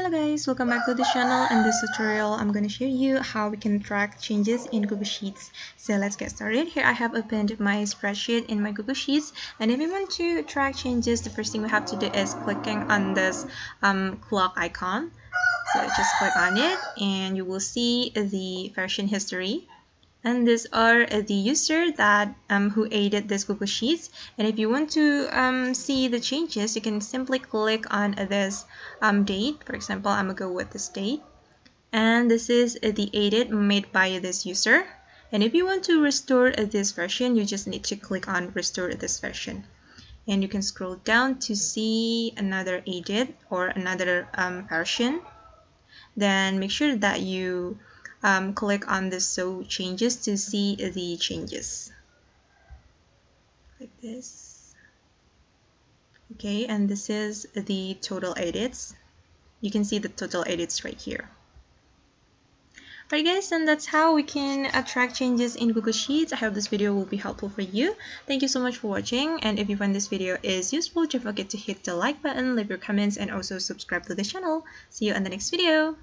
Hello guys, welcome back to the channel. In this tutorial, I'm going to show you how we can track changes in Google Sheets. So let's get started. Here I have opened my spreadsheet in my Google Sheets, and if we want to track changes, the first thing we have to do is clicking on this clock icon. So just click on it and you will see the version history. And these are the user that who added this Google Sheets. And if you want to see the changes, you can simply click on this date. For example, I'm gonna go with this date, and this is the edit made by this user. And if you want to restore this version, you just need to click on restore this version, and you can scroll down to see another edit or another version. Then make sure that you click on the show changes to see the changes like this. Okay, and this is the total edits. You can see the total edits right here. Alright guys, and that's how we can track changes in Google Sheets. I hope this video will be helpful for you. Thank you so much for watching, and if you find this video is useful, don't forget to hit the like button, leave your comments, and also subscribe to the channel. See you in the next video.